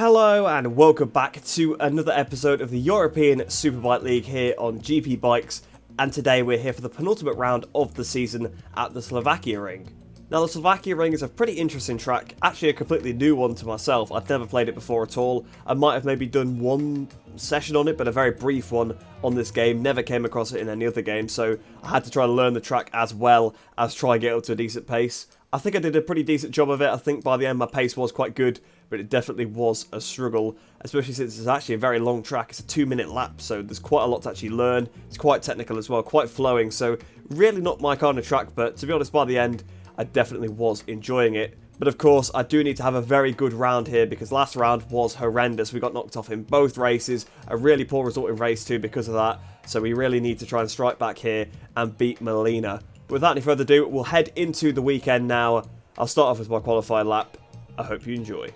Hello and welcome back to another episode of the European Superbike League here on GP Bikes, and today we're here for the penultimate round of the season at the Slovakiaring. Now the Slovakiaring is a pretty interesting track, actually a completely new one to myself. I'd never played it before at all. I might have maybe done one session on it, but a very brief one on this game. Never came across it in any other game, so I had to try and learn the track as well as try and get up to a decent pace. I think I did a pretty decent job of it. I think by the end my pace was quite good, but it definitely was a struggle, especially since it's actually a very long track. It's a 2-minute lap, so there's quite a lot to actually learn. It's quite technical as well, quite flowing, so really not my kind of track, but to be honest, by the end, I definitely was enjoying it. But of course, I do need to have a very good round here, because last round was horrendous. We got knocked off in both races, a really poor result in race 2 because of that, so we really need to try and strike back here and beat Melina. Without any further ado, we'll head into the weekend now. I'll start off with my qualifying lap. I hope you enjoy.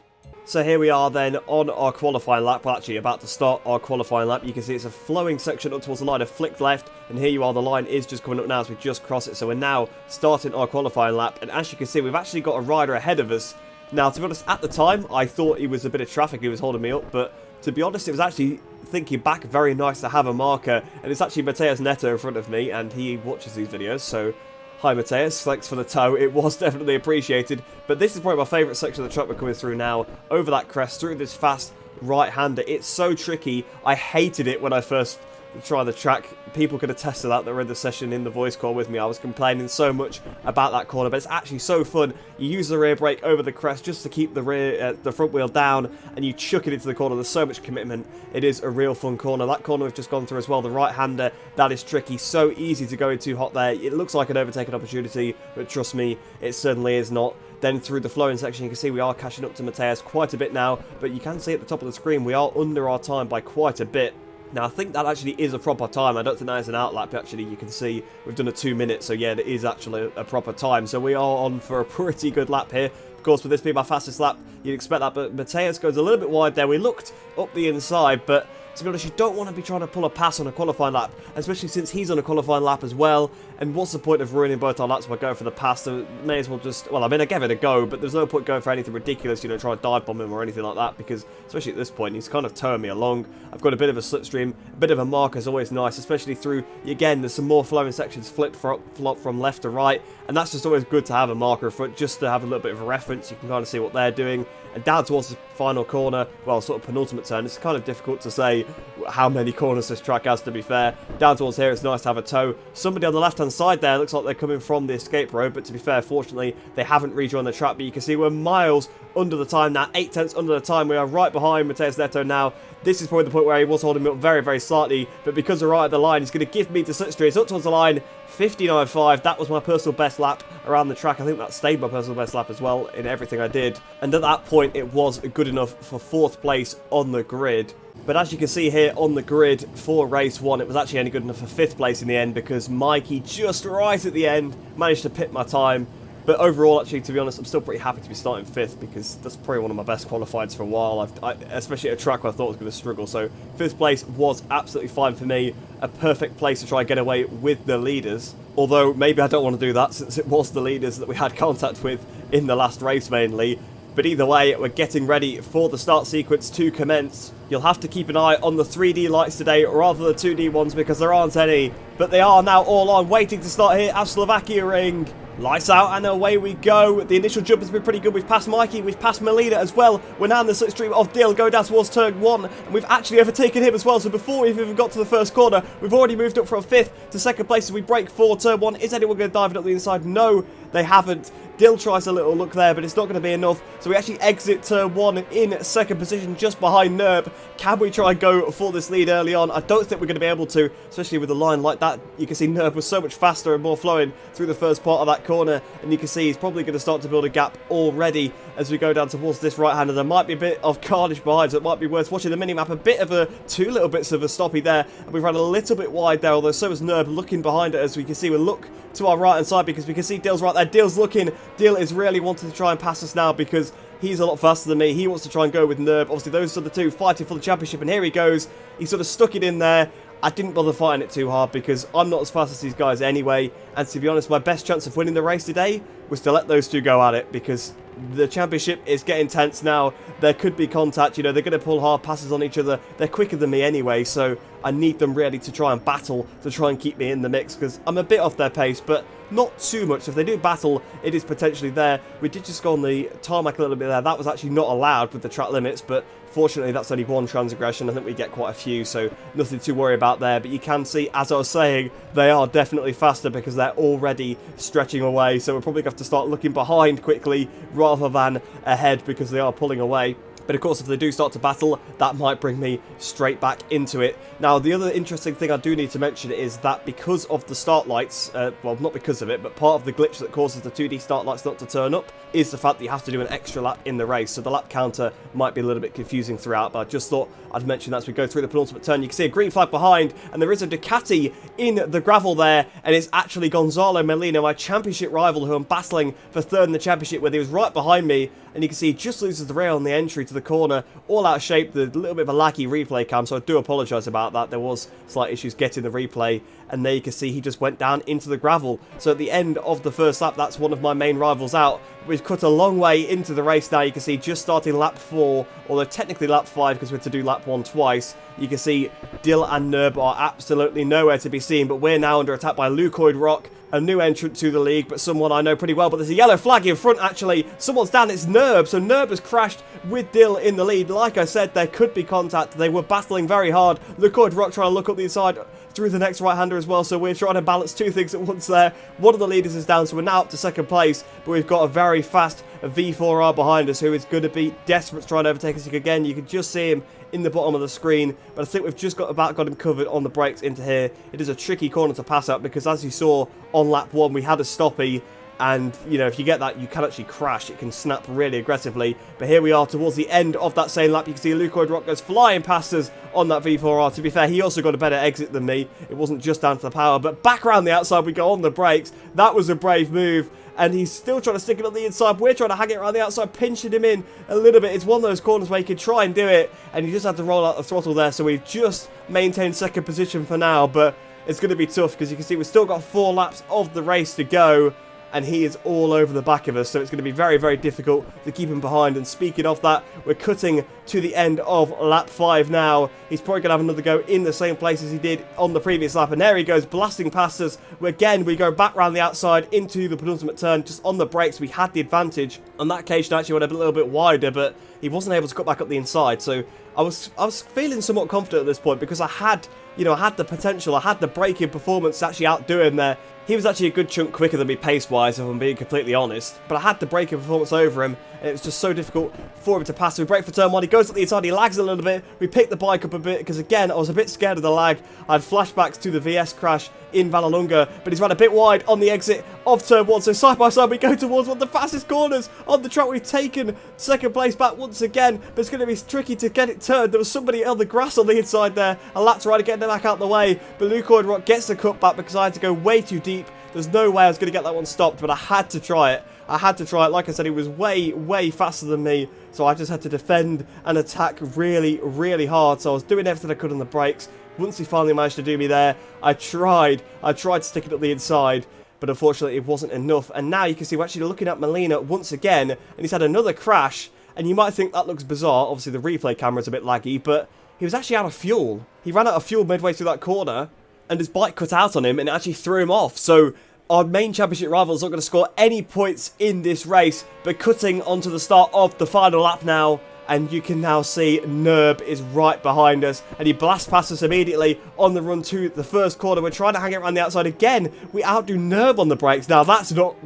So here we are then on our qualifying lap. Well, actually about to start our qualifying lap. You can see it's a flowing section up towards the line, a flicked left, and here you are, the line is just coming up now as we just cross it. So we're now starting our qualifying lap, and as you can see, we've actually got a rider ahead of us. Now, to be honest, at the time, I thought he was a bit of traffic, he was holding me up, but to be honest, it was actually, thinking back, very nice to have a marker, and it's actually Mateus Neto in front of me, and he watches these videos, so hi Mateus, thanks for the tow, it was definitely appreciated. But this is probably my favourite section of the track we're coming through now, over that crest, through this fast right-hander. It's so tricky. I hated it when I first tried the track. People could attest to that were in the session in the voice call with me. I was complaining so much about that corner, but it's actually so fun. You use the rear brake over the crest just to keep the front wheel down, and you chuck it into the corner. There's so much commitment. It is a real fun corner. That corner we've just gone through as well, the right-hander, that is tricky. So easy to go in too hot there. It looks like an overtaken opportunity, but trust me, it certainly is not. Then through the flowing section, you can see we are catching up to Mateus quite a bit now, but you can see at the top of the screen, we are under our time by quite a bit. Now, I think that actually is a proper time. I don't think that is an outlap. Actually, you can see we've done a 2 minutes, so yeah, it is actually a proper time. So we are on for a pretty good lap here. Of course, with this being my fastest lap, you'd expect that, but Mateus goes a little bit wide there. We looked up the inside, but to be honest, you don't want to be trying to pull a pass on a qualifying lap, especially since he's on a qualifying lap as well. And what's the point of ruining both our laps by going for the pass? So may as well just, well, I mean, I gave it a go, but there's no point going for anything ridiculous, you know, trying to dive bomb him or anything like that, because especially at this point, he's kind of towing me along. I've got a bit of a slipstream, a bit of a marker is always nice, especially through, again, there's some more flowing sections, flop from left to right, and that's just always good to have a marker in front, just to have a little bit of a reference. You can kind of see what they're doing. And down towards the final corner, well, sort of penultimate turn, it's kind of difficult to say how many corners this track has, to be fair. Down towards here, it's nice to have a tow. Somebody on the left-hand side there looks like they're coming from the escape road, but to be fair, fortunately, they haven't rejoined the track. But you can see we're miles under the time now, 8 tenths under the time. We are right behind Mateus Neto now. This is probably the point where he was holding me up very, very slightly, but because we're right at the line, he's going to give me the slipstream. It's up towards the line, 59.5. That was my personal best lap around the track. I think that stayed my personal best lap as well in everything I did. And at that point, it was good enough for 4th place on the grid. But as you can see here on the grid for race 1, it was actually only good enough for 5th place in the end, because Mikey, just right at the end, managed to pit my time. But overall, actually, to be honest, I'm still pretty happy to be starting 5th, because that's probably one of my best qualifieds for a while, especially at a track where I thought I was going to struggle. So 5th place was absolutely fine for me, a perfect place to try and get away with the leaders. Although, maybe I don't want to do that, since it was the leaders that we had contact with in the last race mainly. But either way, we're getting ready for the start sequence to commence. You'll have to keep an eye on the 3D lights today rather than the 2D ones, because there aren't any. But they are now all on, waiting to start here at Slovakiaring. Lights out and away we go. The initial jump has been pretty good. We've passed Mikey, we've passed Melina as well. We're now in the slipstream of Dill, going down towards turn 1, and we've actually overtaken him as well. So before we've even got to the first corner, we've already moved up from 5th to 2nd place as we break for turn 1. Is anyone going to dive it up the inside? No, they haven't. Dill tries a little look there, but it's not going to be enough. So we actually exit turn 1 in 2nd position, just behind Nerb. Can we try and go for this lead early on? I don't think we're going to be able to, especially with a line like that. You can see Nerb was so much faster and more flowing through the first part of that corner, and you can see he's probably going to start to build a gap already as we go down towards this right-hander. There might be a bit of carnage behind, so it might be worth watching the mini-map. A bit of a, 2 little bits of a stoppy there, and we've run a little bit wide there, although so is Nerb looking behind it. As we can see, we'll look to our right-hand side, because we can see Dill's right there. Dill's looking. Dill is really wanting to try and pass us now, because he's a lot faster than me. He wants to try and go with Nerb. Obviously, those are the two fighting for the championship, and here he goes. He sort of stuck it in there. I didn't bother fighting it too hard, because I'm not as fast as these guys anyway, and to be honest, my best chance of winning the race today was to let those two go at it, because The championship is getting tense now. There could be contact, you know, they're going to pull hard passes on each other. They're quicker than me anyway, so I need them really to try and battle, to try and keep me in the mix, because I'm a bit off their pace, but not too much. If they do battle, it is potentially there. We did just go on the tarmac a little bit there. That was actually not allowed with the track limits, but fortunately that's only one transgression. I think we get quite a few, so nothing to worry about there. But you can see, as I was saying, they are definitely faster because they're already stretching away, so we're probably going to have to start looking behind quickly rather than ahead because they are pulling away. But of course, if they do start to battle, that might bring me straight back into it. Now, the other interesting thing I do need to mention is that because of the start lights, well, not because of it, but part of the glitch that causes the 2D start lights not to turn up is the fact that you have to do an extra lap in the race. So the lap counter might be a little bit confusing throughout, but I just thought I'd mention that as we go through the penultimate turn. You can see a green flag behind, and there is a Ducati in the gravel there, and it's actually Gonzalo Molina, my championship rival, who I'm battling for third in the championship, where he was right behind me. And you can see he just loses the rail on the entry to the corner, all out of shape, the little bit of a laggy replay cam, so I do apologise about that. There was slight issues getting the replay, and there you can see he just went down into the gravel. So at the end of the first lap, that's one of my main rivals out. We've cut a long way into the race now. You can see just starting lap 4, although technically lap 5 because we had to do lap 1 twice. You can see Dill and Nerb are absolutely nowhere to be seen, but we're now under attack by Lukoid Rock, a new entrant to the league, but someone I know pretty well. But there's a yellow flag in front, actually. Someone's down, it's Nerb. So Nerb has crashed with Dill in the lead. Like I said, there could be contact. They were battling very hard. Lukoid Rock trying to look up the inside through the next right-hander as well, so we're trying to balance two things at once there. One of the leaders is down, so we're now up to second place, but we've got a very fast V4R behind us who is going to be desperate to try and overtake us again. You can just see him in the bottom of the screen, but I think we've just got him covered on the brakes into here. It is a tricky corner to pass up because, as you saw on lap 1, we had a stoppie. And, you know, if you get that, you can actually crash. It can snap really aggressively. But here we are towards the end of that same lap. You can see Lukoid Rock goes flying past us on that V4R. To be fair, he also got a better exit than me. It wasn't just down to the power. But back around the outside, we go on the brakes. That was a brave move. And he's still trying to stick it on the inside. We're trying to hang it around the outside, pinching him in a little bit. It's one of those corners where you can try and do it. And you just have to roll out the throttle there. So we've just maintained second position for now. But it's going to be tough because you can see we've still got 4 laps of the race to go. And he is all over the back of us, so it's going to be very, very difficult to keep him behind. And speaking of that, we're cutting to the end of lap 5 now. He's probably going to have another go in the same place as he did on the previous lap. And there he goes, blasting past us. Again, we go back round the outside into the penultimate turn, just on the brakes. We had the advantage. On that occasion, actually went a little bit wider, but he wasn't able to cut back up the inside. So I was feeling somewhat confident at this point because I had, you know, I had the potential, I had the braking performance to actually outdo him there. He was actually a good chunk quicker than me pace-wise, if I'm being completely honest. But I had the braking performance over him, and it was just so difficult for him to pass. So we brake for turn 1, he goes up the inside, he lags a little bit. We pick the bike up a bit, because again, I was a bit scared of the lag. I had flashbacks to the VS crash in Vallelunga, but he's run a bit wide on the exit of turn 1. So side by side, we go towards one of the fastest corners on the track. We've taken second place back once again, but it's going to be tricky to get it turned. There was somebody on the grass on the inside there. A lap's rider getting it back out the way, but Lukoid Rock gets the cut back because I had to go way too deep. There's no way I was going to get that one stopped, but I had to try it. I had to try it. Like I said, he was way, way faster than me, so I just had to defend and attack really, really hard. So I was doing everything I could on the brakes. Once he finally managed to do me there, I tried to stick it up the inside, but unfortunately it wasn't enough. And now you can see we're actually looking at Molina once again, and he's had another crash. And you might think that looks bizarre. Obviously the replay camera's a bit laggy, but he was actually out of fuel. He ran out of fuel midway through that corner, and his bike cut out on him and it actually threw him off. So our main championship rival is not going to score any points in this race, but cutting onto the start of the final lap now. And you can now see Nerb is right behind us, and he blasts past us immediately on the run to the first corner. We're trying to hang it around the outside again. We outdo Nerb on the brakes. Now that is hard.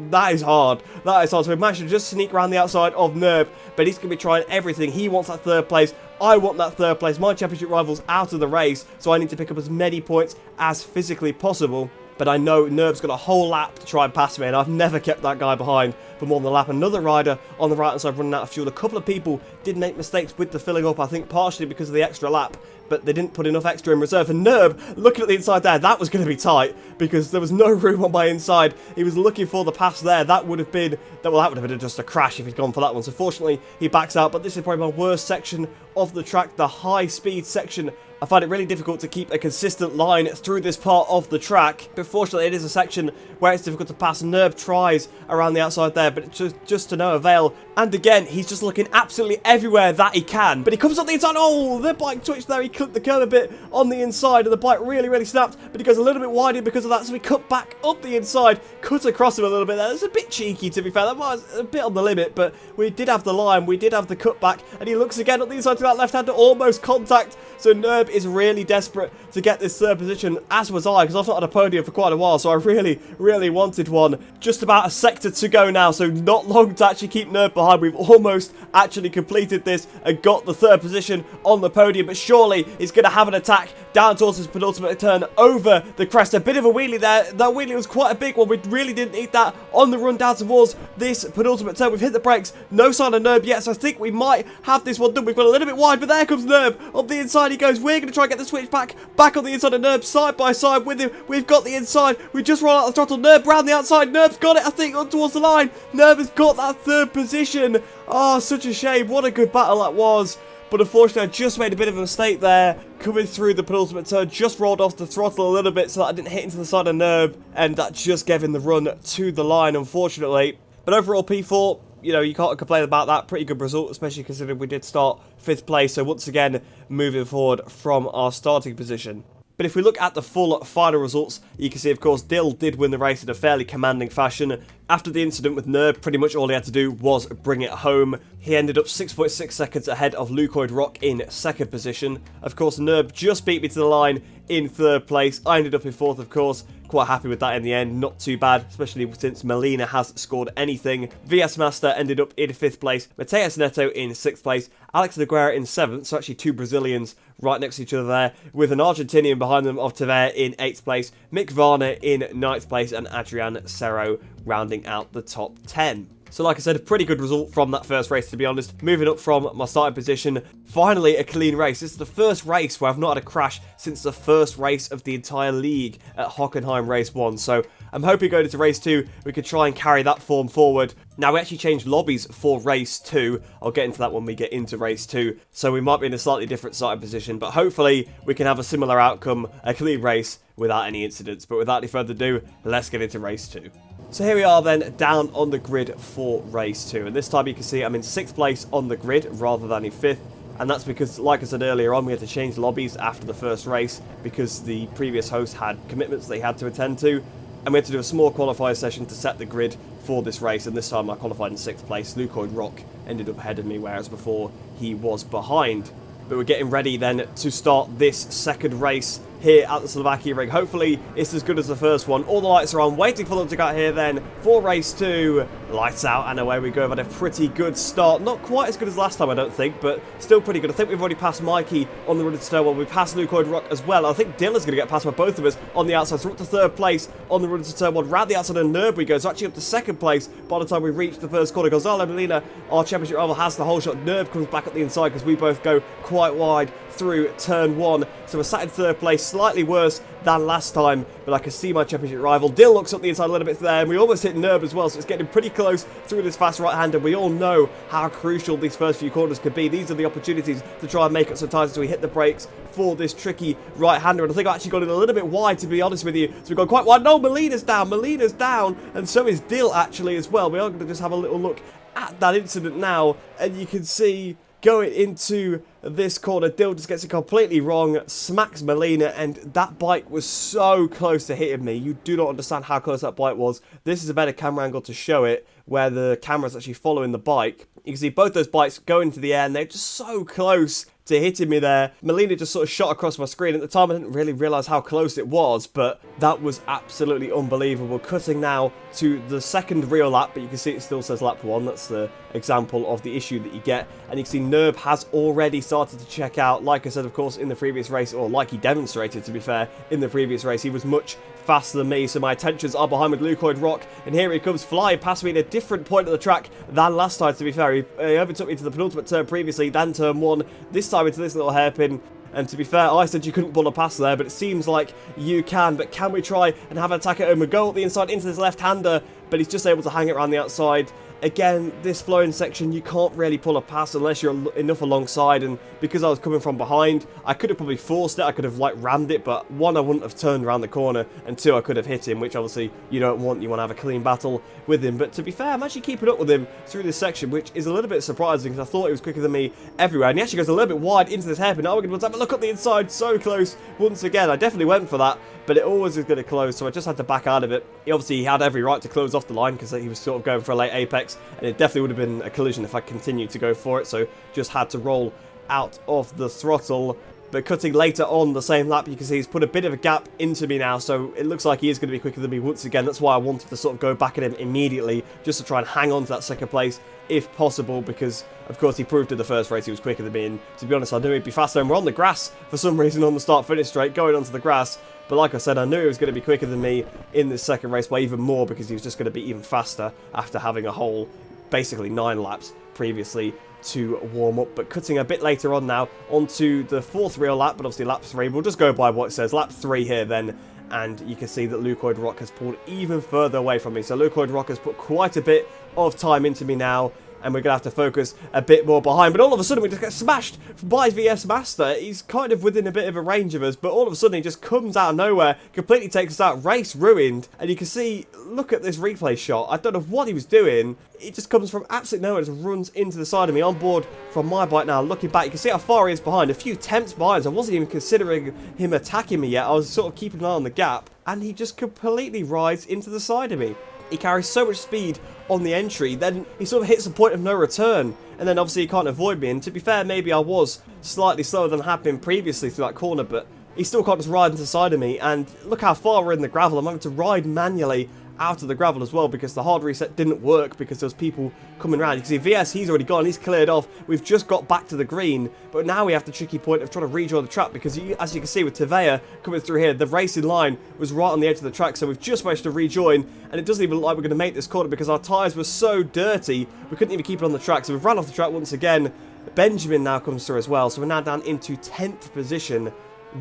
That is hard. So we managed to just sneak around the outside of Nerb, but he's going to be trying everything. He wants that third place. I want that third place. My championship rival's out of the race, so I need to pick up as many points as physically possible. But I know Nerb's got a whole lap to try and pass me, and I've never kept that guy behind for more than a lap. Another rider on the right-hand side running out of fuel. A couple of people did make mistakes with the filling up, I think partially because of the extra lap, but they didn't put enough extra in reserve. And Nerb, looking at the inside there, that was going to be tight because there was no room on my inside. He was looking for the pass there. That would have been, well, that would have been just a crash if he'd gone for that one. So fortunately, he backs out, but this is probably my worst section of the track, the high-speed section. I find it really difficult to keep a consistent line through this part of the track, but fortunately it is a section where it's difficult to pass. Nerb tries around the outside there, there, but it's just to no avail. And again, he's just looking absolutely everywhere that he can. But he comes up the inside. Oh, the bike twitched there. He clipped the curb a bit on the inside, and the bike really snapped. But he goes a little bit wider because of that, so we cut back up the inside, cut across him a little bit there. It's a bit cheeky, to be fair. That was a bit on the limit, but we did have the line. We did have the cutback, and he looks again up the inside to that left-hander, almost contact. So Nerb is really desperate to get this third position, as was I, because I've not had a podium for quite a while, so I really wanted one. Just about a sector to go now, so not long to actually keep Nerb behind. We've almost actually completed this and got the third position on the podium, but surely he's going to have an attack down towards his penultimate turn over the crest. A bit of a wheelie there. That wheelie was quite a big one. We really didn't need that on the run down towards this penultimate turn. We've hit the brakes. No sign of Nerb yet, so I think we might have this one done. We've got a little bit wide, but there comes Nerb. Up the inside he goes. We're going to try and get the switch back on the inside of Nerb, side by side with him. We've got the inside. We just roll out the throttle. Nerb round the outside. Nerb's got it, I think, on towards the line. Nerb has got that third position. Oh, such a shame. What a good battle that was. But unfortunately, I just made a bit of a mistake there. Coming through the penultimate turn, just rolled off the throttle a little bit so that I didn't hit into the side of Nerb. And that just gave him the run to the line, unfortunately. But overall, P4, you know, you can't complain about that. Pretty good result, especially considering we did start 5th place. So once again, moving forward from our starting position. But if we look at the full final results, you can see, of course, Dill did win the race in a fairly commanding fashion. After the incident with Nerb, pretty much all he had to do was bring it home. He ended up 6.6 seconds ahead of Lukoid Rock in 2nd position. Of course, Nerb just beat me to the line in 3rd place. I ended up in 4th, of course. Quite happy with that in the end, not too bad, especially since Melina hasn't scored anything. VS Master ended up in 5th place, Mateus Neto in 6th place, Alex Nogueira in 7th, so actually 2 Brazilians right next to each other there, with an Argentinian behind them of Tavere in 8th place, Mick Varner in 9th place, and Adrian Serro rounding out the top 10. So like I said, a pretty good result from that first race, to be honest. Moving up from my starting position, finally a clean race. This is the first race where I've not had a crash since the first race of the entire league at Hockenheim Race 1. So I'm hoping going into Race 2, we could try and carry that form forward. Now, we actually changed lobbies for Race 2. I'll get into that when we get into Race 2. So we might be in a slightly different starting position, but hopefully we can have a similar outcome, a clean race, without any incidents. But without any further ado, let's get into Race 2. So here we are then, down on the grid for Race 2. And this time you can see I'm in 6th place on the grid rather than in 5th. And that's because, like I said earlier on, we had to change lobbies after the first race because the previous host had commitments they had to attend to. And we had to do a small qualifier session to set the grid for this race. And this time I qualified in 6th place. Lukoid Rock ended up ahead of me, whereas before he was behind. But we're getting ready then to start this second race here at the Slovakiaring. Hopefully it's as good as the first one. All the lights are on, waiting for them to get here then for Race 2. Lights out and away we go. We've had a pretty good start. Not quite as good as last time, I don't think, but still pretty good. I think we've already passed Mikey on the run to Stonewall. We've passed Lukoid Rock as well. I think Dylan's going to get past by both of us on the outside. So we're up to 3rd place on the run to Stonewall. Round the outside of Nerb we go. So actually up to 2nd place by the time we reach the first corner. Gonzalo Molina, our championship rival, has the whole shot. Nerb comes back at the inside because we both go quite wide through turn 1. So we're sat in 3rd place, slightly worse than last time, but I can see my championship rival. Dill looks up the inside a little bit there, and we almost hit Nerb as well, so it's getting pretty close through this fast right-hander. We all know how crucial these first few corners could be. These are the opportunities to try and make up some time as we hit the brakes for this tricky right-hander, and I think I actually got it a little bit wide, to be honest with you. So we've gone quite wide. No, Molina's down, and so is Dill actually as well. We are going to just have a little look at that incident now, and you can see going into this corner, Dill just gets it completely wrong, smacks Molina, and that bike was so close to hitting me. You do not understand how close that bike was. This is a better camera angle to show it, where the camera's actually following the bike. You can see both those bikes go into the air, and they're just so close to hitting me there. Molina just sort of shot across my screen. At the time, I didn't really realise how close it was, but that was absolutely unbelievable. Cutting now to the second real lap, but you can see it still says lap 1. That's the example of the issue that you get. And you can see Nerb has already started to check out. Like I said, of course, in the previous race, or like he demonstrated, to be fair, in the previous race, he was much faster than me, so my attentions are behind with Lukoid Rock, and here he comes flying past me at a different point of the track than last time, to be fair. He overtook me to the penultimate turn previously, then turn 1, this time into this little hairpin. And to be fair, I said you couldn't pull a pass there, but it seems like you can. But can we try and have an attack at him? We go up the inside into this left-hander, but he's just able to hang it around the outside Again, this flowing section, you can't really pull a pass unless you're enough alongside, and because I was coming from behind, I could have probably forced it, I could have like rammed it, but one, I wouldn't have turned around the corner, and two, I could have hit him, which obviously you don't want. You want to have a clean battle with him. But to be fair, I'm actually keeping up with him through this section, which is a little bit surprising because I thought he was quicker than me everywhere, and he actually goes a little bit wide into this hairpin. Now we're going to have a look at the inside, so close once again. I definitely went for that, but it always is going to close, so I just had to back out of it. He had every right to close off the line because he was sort of going for a late apex, and it definitely would have been a collision if I continued to go for it, so just had to roll out of the throttle. But cutting later on the same lap, you can see he's put a bit of a gap into me now, so it looks like he is going to be quicker than me once again. That's why I wanted to sort of go back at him immediately, just to try and hang on to that second place if possible, because of course he proved in the first race he was quicker than me, and to be honest I knew he'd be faster, and we're on the grass for some reason on the start-finish straight, going onto the grass. But like I said, I knew he was going to be quicker than me in this second race by even more, because he was just going to be even faster after having a whole, basically 9 laps previously to warm up. But cutting a bit later on now onto the 4th real lap, but obviously lap 3, we'll just go by what it says, lap 3 here then, and you can see that Lukoid Rock has pulled even further away from me. So Lukoid Rock has put quite a bit of time into me now, and we're going to have to focus a bit more behind. But all of a sudden we just get smashed by VS Master. He's kind of within a bit of a range of us, but all of a sudden he just comes out of nowhere, completely takes us out, race ruined. And you can see, look at this replay shot. I don't know what he was doing. It just comes from absolutely nowhere, just runs into the side of me. On board from my bike now, looking back, you can see how far he is behind. A few tenths behind, so I wasn't even considering him attacking me yet. I was sort of keeping an eye on the gap, and he just completely rides into the side of me. He carries so much speed on the entry, then he sort of hits a point of no return, and then obviously he can't avoid me. And to be fair, maybe I was slightly slower than I had been previously through that corner, but he still can't just ride into the side of me. And look how far we're in the gravel. I'm having to ride manually out of the gravel as well, because the hard reset didn't work because there was people coming around. You can see VS, he's already gone, he's cleared off. We've just got back to the green, but now we have the tricky point of trying to rejoin the track, because as you can see with Tevea coming through here, the racing line was right on the edge of the track, so we've just managed to rejoin, and it doesn't even look like we're going to make this corner because our tyres were so dirty we couldn't even keep it on the track. So we've ran off the track once again. Benjamin now comes through as well, so we're now down into 10th position.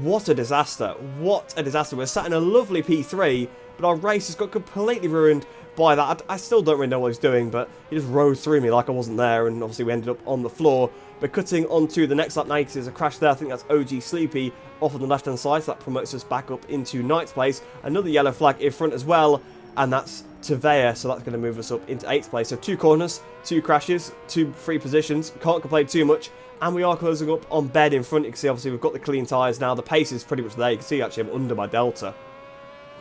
What a disaster, what a disaster. We're sat in a lovely P3, but our race has got completely ruined by that. I still don't really know what he's doing, but he just rode through me like I wasn't there, and obviously we ended up on the floor. But cutting onto the next lap, now you can see there's a crash there. I think that's OG Sleepy off on the left-hand side, so that promotes us back up into 9th place. Another yellow flag in front as well, and that's Tevea, so that's going to move us up into 8th place. So 2 corners, 2 crashes, 2 free positions, can't complain too much. And we are closing up on Ben in front. You can see obviously we've got the clean tyres now. The pace is pretty much there. You can see actually I'm under my delta.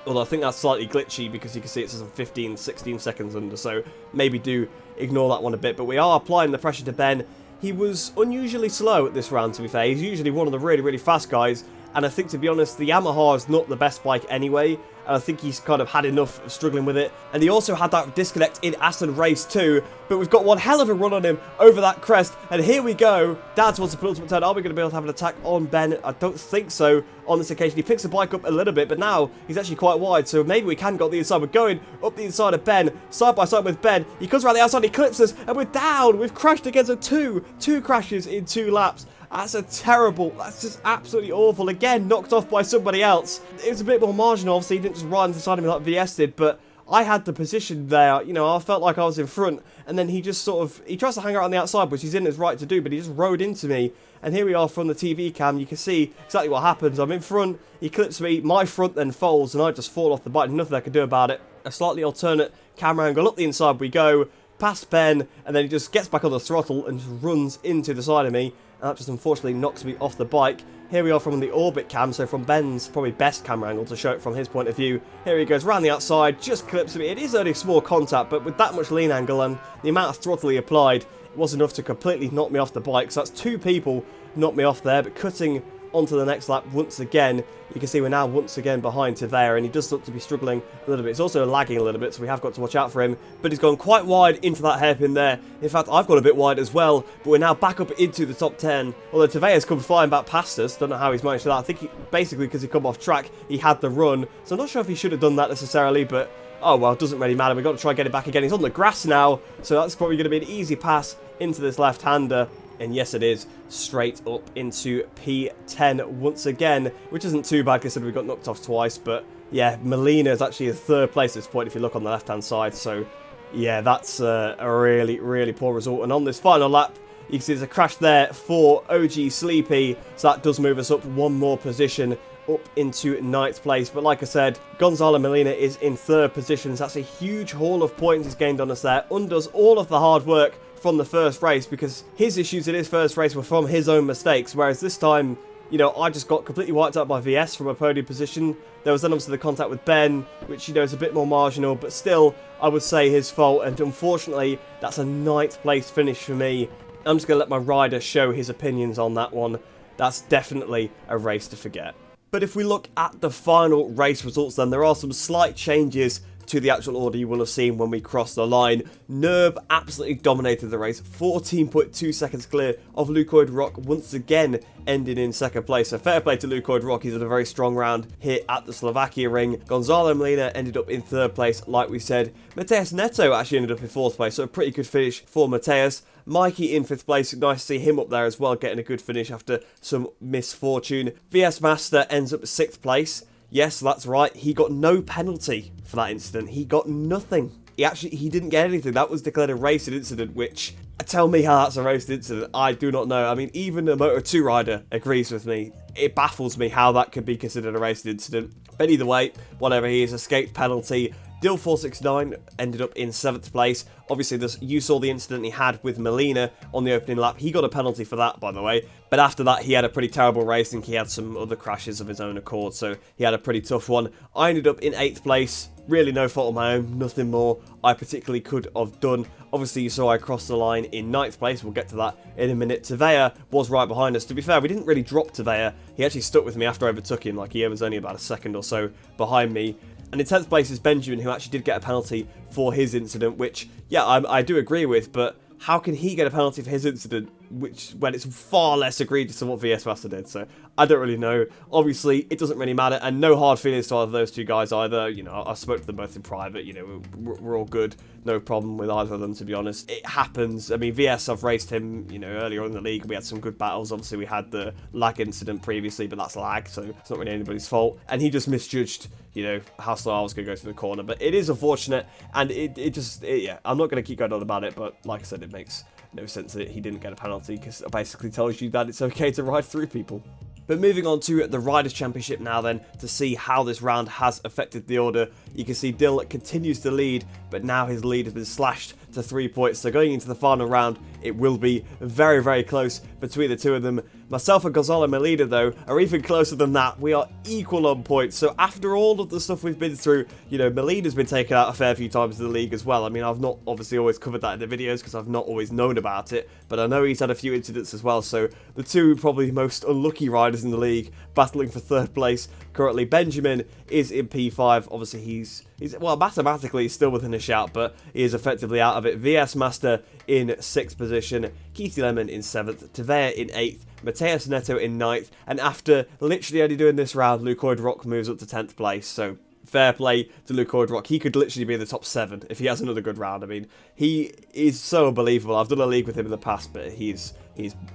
Although I think that's slightly glitchy because you can see it says I'm 15, 16 seconds under. So maybe do ignore that one a bit. But we are applying the pressure to Ben. He was unusually slow at this round, to be fair. He's usually one of the really, really fast guys. And I think, to be honest, the Yamaha is not the best bike anyway. And I think he's kind of had enough of struggling with it. And he also had that disconnect in Aston Race 2. But we've got one hell of a run on him over that crest. And here we go. Down towards the penultimate turn. Are we going to be able to have an attack on Ben? I don't think so on this occasion. He picks the bike up a little bit, but now he's actually quite wide. So maybe we can go up the inside. We're going up the inside of Ben, side by side with Ben. He comes around the outside, he clips us, and we're down. We've crashed against a two crashes in 2 laps. That's that's just absolutely awful. Again, knocked off by somebody else. It was a bit more marginal. Obviously, he didn't just ride into the side of me like VS did, but I had the position there. You know, I felt like I was in front, and then he just he tries to hang out on the outside, which he's in his right to do, but he just rode into me. And here we are from the TV cam. You can see exactly what happens. I'm in front, he clips me, my front then folds, and I just fall off the bike. Nothing I can do about it. A slightly alternate camera angle. Up the inside we go, past Ben, and then he just gets back on the throttle and just runs into the side of me. And that just unfortunately knocks me off the bike. Here we are from the orbit cam, so from Ben's probably best camera angle to show it from his point of view. Here he goes around the outside, just clips me. It is only small contact, but with that much lean angle and the amount of throttle he applied, it was enough to completely knock me off the bike. So that's 2 people knocked me off there, but cutting onto the next lap once again, you can see we're now once again behind Tevea, and he does look to be struggling a little bit. It's also lagging a little bit, so we have got to watch out for him, but he's gone quite wide into that hairpin there. In fact, I've got a bit wide as well, but we're now back up into the top 10, although Tevea's come flying back past us. Don't know how he's managed to that. I think basically because he come off track, he had the run, so I'm not sure if he should have done that necessarily, but oh well, it doesn't really matter. We've got to try and get it back again. He's on the grass now, so that's probably going to be an easy pass into this left-hander. And yes, it is straight up into P10 once again, which isn't too bad considering we got knocked off twice. But yeah, Molina is actually in 3rd place at this point if you look on the left-hand side. So Yeah, that's a really, really poor result. And on this final lap, you can see there's a crash there for OG Sleepy. So that does move us up one more position, up into 9th place. But like I said, Gonzalo Molina is in 3rd position. So that's a huge haul of points he's gained on us there. Undoes all of the hard work from the first race, because his issues in his first race were from his own mistakes. Whereas this time, you know, I just got completely wiped out by VS from a podium position. There was then obviously the contact with Ben, which, you know, is a bit more marginal, but still, I would say his fault. And unfortunately, that's a 9th place finish for me. I'm just going to let my rider show his opinions on that one. That's definitely a race to forget. But if we look at the final race results, then there are some slight changes to the actual order you will have seen when we crossed the line. Nerb absolutely dominated the race, 14.2 seconds clear of Lukoid Rock, once again ending in 2nd place. So fair play to Lukoid Rock, he's had a very strong round here at the Slovakiaring. Gonzalo Molina ended up in 3rd place, like we said. Mateus Neto actually ended up in 4th place, so a pretty good finish for Mateus. Mikey in 5th place, nice to see him up there as well, getting a good finish after some misfortune. VS Master ends up 6th place. Yes, that's right, he got no penalty for that incident. He got nothing. He didn't get anything. That was declared a racing incident, which, tell me how that's a racing incident. I do not know. I mean, even a Moto2 rider agrees with me. It baffles me how that could be considered a racing incident. But either way, whatever, he has escaped penalty. Dill469 ended up in 7th place. Obviously, you saw the incident he had with Molina on the opening lap. He got a penalty for that, by the way. But after that, he had a pretty terrible race. I think he had some other crashes of his own accord, so he had a pretty tough one. I ended up in 8th place. Really no fault of my own, nothing more I particularly could have done. Obviously, you saw I crossed the line in 9th place. We'll get to that in a minute. Tavea was right behind us. To be fair, we didn't really drop Tavea. He actually stuck with me after I overtook him. Like, he was only about a second or so behind me. And in 10th place is Benjamin, who actually did get a penalty for his incident, which, yeah, I do agree with, but how can he get a penalty for his incident when it's far less egregious than what VS Master did? So I don't really know. Obviously, it doesn't really matter, and no hard feelings to either of those two guys either. You know, I spoke to them both in private. You know, we're all good. No problem with either of them, to be honest. It happens. I mean, VS, I've raced him, you know, earlier in the league. We had some good battles. Obviously, we had the lag incident previously, but that's lag, so it's not really anybody's fault. And he just misjudged, you know, how slow I was going to go through the corner. But it is unfortunate, and yeah, I'm not going to keep going on about it, but like I said, it makes no sense that he didn't get a penalty, because it basically tells you that it's okay to ride through people. But moving on to the Riders' Championship now then, to see how this round has affected the order. You can see Dill continues to lead, but now his lead has been slashed to 3 points. So going into the final round, it will be very, very close between the two of them. Myself and Gonzalo Molina, though, are even closer than that. We are equal on points. So after all of the stuff we've been through, you know, Molina's been taken out a fair few times in the league as well. I mean, I've not obviously always covered that in the videos because I've not always known about it, but I know he's had a few incidents as well. So the two probably most unlucky riders in the league battling for 3rd place. Currently, Benjamin is in P5. Obviously, he's well, mathematically he's still within a shout, but he is effectively out of it. VS Master in 6th position, Keithy Lemon in 7th, Tavea in 8th, Mateus Neto in 9th, and after literally only doing this round, Lukoid Rock moves up to 10th place. So fair play to Lukoid Rock. He could literally be in the top 7 if he has another good round. I mean, he is so unbelievable. I've done a league with him in the past, but he's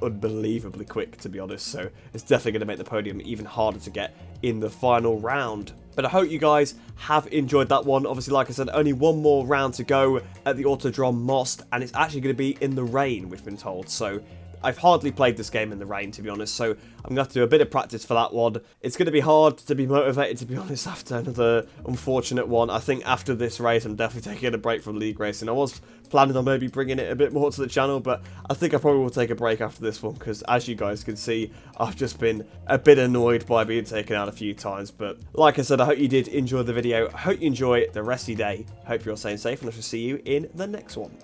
unbelievably quick, to be honest. So it's definitely going to make the podium even harder to get in the final round. But I hope you guys have enjoyed that one. Obviously, like I said, only one more round to go at the Autodrom Most, and it's actually going to be in the rain, we've been told. So I've hardly played this game in the rain, to be honest, so I'm going to have to do a bit of practice for that one. It's going to be hard to be motivated, to be honest, after another unfortunate one. I think after this race, I'm definitely taking a break from league racing. I was planning on maybe bringing it a bit more to the channel, but I think I probably will take a break after this one, because as you guys can see, I've just been a bit annoyed by being taken out a few times. But like I said, I hope you did enjoy the video. I hope you enjoy the rest of your day. Hope you're staying safe, and I shall see you in the next one.